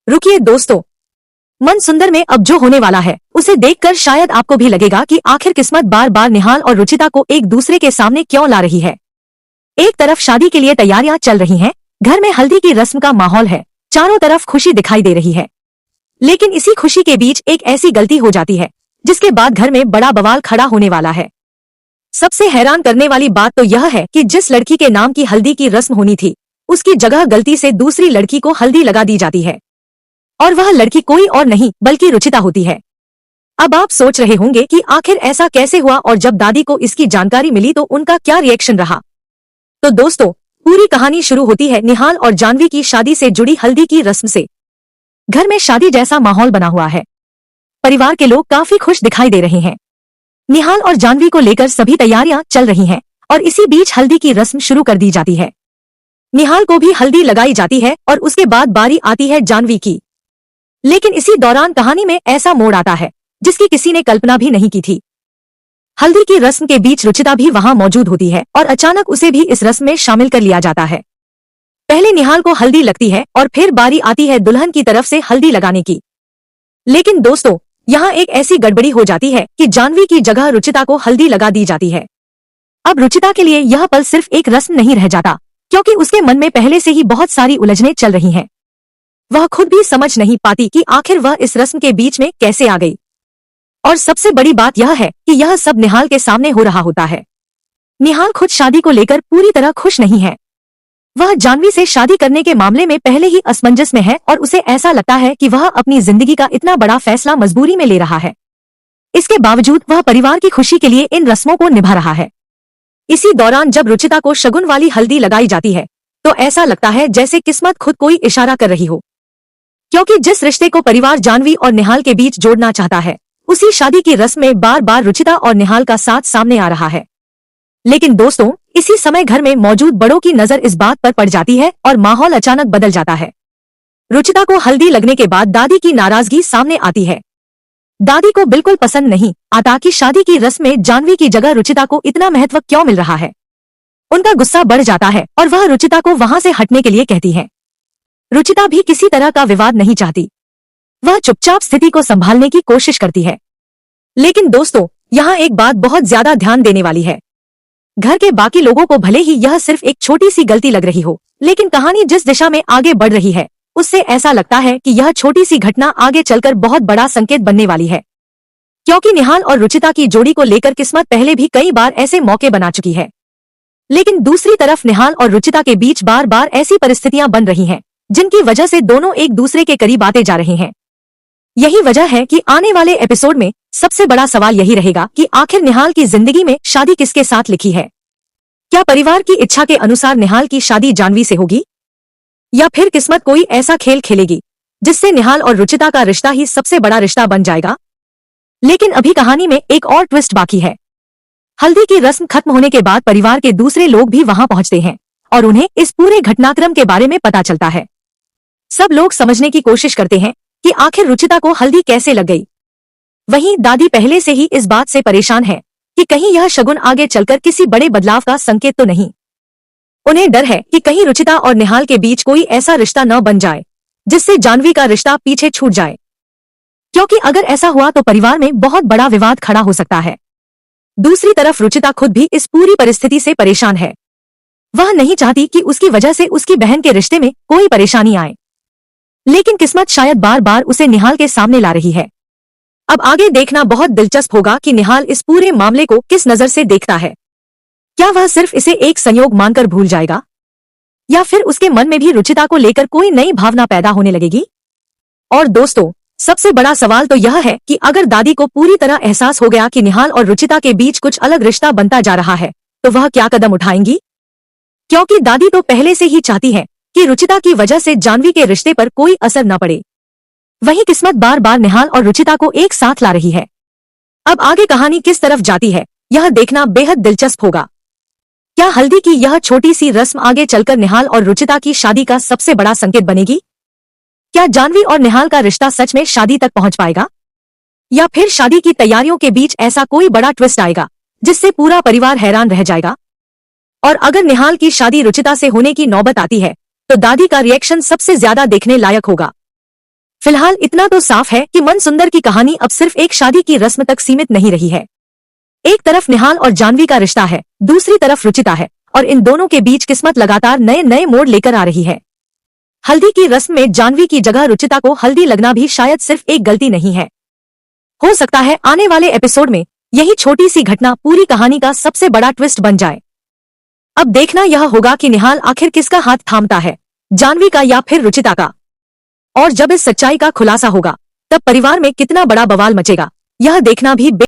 रुकिए दोस्तों, मन सुंदर में अब जो होने वाला है उसे देखकर शायद आपको भी लगेगा कि आखिर किस्मत बार बार निहाल और रुचिता को एक दूसरे के सामने क्यों ला रही है। एक तरफ शादी के लिए तैयारियां चल रही हैं, घर में हल्दी की रस्म का माहौल है, चारों तरफ खुशी दिखाई दे रही है। लेकिन इसी खुशी के बीच एक ऐसी गलती हो जाती है जिसके बाद घर में बड़ा बवाल खड़ा होने वाला है। सबसे हैरान करने वाली बात तो यह है कि जिस लड़की के नाम की हल्दी की रस्म होनी थी उसकी जगह गलती से दूसरी लड़की को हल्दी लगा दी जाती है, और वह लड़की कोई और नहीं बल्कि रुचिता होती है। अब आप सोच रहे होंगे कि आखिर ऐसा कैसे हुआ और जब दादी को इसकी जानकारी मिली तो उनका क्या रिएक्शन रहा। तो दोस्तों, पूरी कहानी शुरू होती है निहाल और जानवी की शादी से जुड़ी हल्दी की रस्म से। घर में शादी जैसा माहौल बना हुआ है, परिवार के लोग काफी खुश दिखाई दे रहे हैं। निहाल और जानवी को लेकर सभी तैयारियां चल रही हैं और इसी बीच हल्दी की रस्म शुरू कर दी जाती है। निहाल को भी हल्दी लगाई जाती है और उसके बाद बारी आती है जानवी की। लेकिन इसी दौरान कहानी में ऐसा मोड़ आता है जिसकी किसी ने कल्पना भी नहीं की थी। हल्दी की रस्म के बीच रुचिता भी वहां मौजूद होती है और अचानक उसे भी इस रस्म में शामिल कर लिया जाता है। पहले निहाल को हल्दी लगती है और फिर बारी आती है दुल्हन की तरफ से हल्दी लगाने की। लेकिन दोस्तों, यहाँ एक ऐसी गड़बड़ी हो जाती है कि जानवी की जगह रुचिता को हल्दी लगा दी जाती है। अब रुचिता के लिए यह पल सिर्फ एक रस्म नहीं रह जाता, क्योंकि उसके मन में पहले से ही बहुत सारी उलझनें चल रही हैं। वह खुद भी समझ नहीं पाती कि आखिर वह इस रस्म के बीच में कैसे आ गई। और सबसे बड़ी बात यह है कि यह सब निहाल के सामने हो रहा होता है। निहाल खुद शादी को लेकर पूरी तरह खुश नहीं है। वह जानवी से शादी करने के मामले में पहले ही असमंजस में है और उसे ऐसा लगता है कि वह अपनी जिंदगी का इतना बड़ा फैसला मजबूरी में ले रहा है। इसके बावजूद वह परिवार की खुशी के लिए इन रस्मों को निभा रहा है। इसी दौरान जब रुचिता को शगुन वाली हल्दी लगाई जाती है तो ऐसा लगता है जैसे किस्मत खुद कोई इशारा कर रही हो, क्योंकि जिस रिश्ते को परिवार जानवी और निहाल के बीच जोड़ना चाहता है उसी शादी की रस्म में बार बार रुचिता और निहाल का साथ सामने आ रहा है। लेकिन दोस्तों, इसी समय घर में मौजूद बड़ों की नजर इस बात पर पड़ जाती है और माहौल अचानक बदल जाता है। रुचिता को हल्दी लगने के बाद दादी की नाराजगी सामने आती है। दादी को बिल्कुल पसंद नहीं आता कि शादी की रस्म में जानवी की जगह रुचिता को इतना महत्व क्यों मिल रहा है। उनका गुस्सा बढ़ जाता है और वह रुचिता को वहां से हटने के लिए कहती है। रुचिता भी किसी तरह का विवाद नहीं चाहती, वह चुपचाप स्थिति को संभालने की कोशिश करती है। लेकिन दोस्तों, यहाँ एक बात बहुत ज्यादा ध्यान देने वाली है। घर के बाकी लोगों को भले ही यह सिर्फ एक छोटी सी गलती लग रही हो, लेकिन कहानी जिस दिशा में आगे बढ़ रही है उससे ऐसा लगता है कि यह छोटी सी घटना आगे चलकर बहुत बड़ा संकेत बनने वाली है। क्योंकि निहाल और रुचिता की जोड़ी को लेकर किस्मत पहले भी कई बार ऐसे मौके बना चुकी है, लेकिन दूसरी तरफ निहाल और रुचिता के बीच बार बार ऐसी परिस्थितियां बन रही हैं जिनकी वजह से दोनों एक दूसरे के करीब आते जा रहे हैं। यही वजह है कि आने वाले एपिसोड में सबसे बड़ा सवाल यही रहेगा कि आखिर निहाल की जिंदगी में शादी किसके साथ लिखी है। क्या परिवार की इच्छा के अनुसार निहाल की शादी जानवी से होगी, या फिर किस्मत कोई ऐसा खेल खेलेगी जिससे निहाल और रुचिता का रिश्ता ही सबसे बड़ा रिश्ता बन जाएगा। लेकिन अभी कहानी में एक और ट्विस्ट बाकी है। हल्दी की रस्म खत्म होने के बाद परिवार के दूसरे लोग भी वहां पहुंचते हैं और उन्हें इस पूरे घटनाक्रम के बारे में पता चलता है। सब लोग समझने की कोशिश करते हैं कि आखिर रुचिता को हल्दी कैसे लग गई। वहीं दादी पहले से ही इस बात से परेशान है कि कहीं यह शगुन आगे चलकर किसी बड़े बदलाव का संकेत तो नहीं। उन्हें डर है कि कहीं रुचिता और निहाल के बीच कोई ऐसा रिश्ता न बन जाए जिससे जानवी का रिश्ता पीछे छूट जाए, क्योंकि अगर ऐसा हुआ तो परिवार में बहुत बड़ा विवाद खड़ा हो सकता है। दूसरी तरफ रुचिता खुद भी इस पूरी परिस्थिति से परेशान है। वह नहीं चाहती कि उसकी वजह से उसकी बहन के रिश्ते में कोई परेशानी आए, लेकिन किस्मत शायद बार बार उसे निहाल के सामने ला रही है। अब आगे देखना बहुत दिलचस्प होगा कि निहाल इस पूरे मामले को किस नजर से देखता है। क्या वह सिर्फ इसे एक संयोग मानकर भूल जाएगा, या फिर उसके मन में भी रुचिता को लेकर कोई नई भावना पैदा होने लगेगी। और दोस्तों, सबसे बड़ा सवाल तो यह है कि अगर दादी को पूरी तरह एहसास हो गया कि निहाल और रुचिता के बीच कुछ अलग रिश्ता बनता जा रहा है तो वह क्या कदम उठाएंगी, क्योंकि दादी तो पहले से ही चाहती है कि रुचिता की वजह से जानवी के रिश्ते पर कोई असर न पड़े। वहीं किस्मत बार बार निहाल और रुचिता को एक साथ ला रही है। अब आगे कहानी किस तरफ जाती है यह देखना बेहद दिलचस्प होगा। क्या हल्दी की यह छोटी सी रस्म आगे चलकर निहाल और रुचिता की शादी का सबसे बड़ा संकेत बनेगी? क्या जानवी और निहाल का रिश्ता सच में शादी तक पहुंच पाएगा, या फिर शादी की तैयारियों के बीच ऐसा कोई बड़ा ट्विस्ट आएगा जिससे पूरा परिवार हैरान रह जाएगा? और अगर निहाल की शादी रुचिता से होने की नौबत आती है तो दादी का रिएक्शन सबसे ज्यादा देखने लायक होगा। फिलहाल इतना तो साफ है कि मन सुंदर की कहानी अब सिर्फ एक शादी की रस्म तक सीमित नहीं रही है। एक तरफ निहाल और जानवी का रिश्ता है, दूसरी तरफ रुचिता है, और इन दोनों के बीच किस्मत लगातार नए नए मोड़ लेकर आ रही है। हल्दी की रस्म में जानवी की जगह रुचिता को हल्दी लगना भी शायद सिर्फ एक गलती नहीं है। हो सकता है आने वाले एपिसोड में यही छोटी सी घटना पूरी कहानी का सबसे बड़ा ट्विस्ट बन जाए। अब देखना यह होगा कि निहाल आखिर किसका हाथ थामता है, जानवी का या फिर रुचिता का। और जब इस सच्चाई का खुलासा होगा तब परिवार में कितना बड़ा बवाल मचेगा, यह देखना भी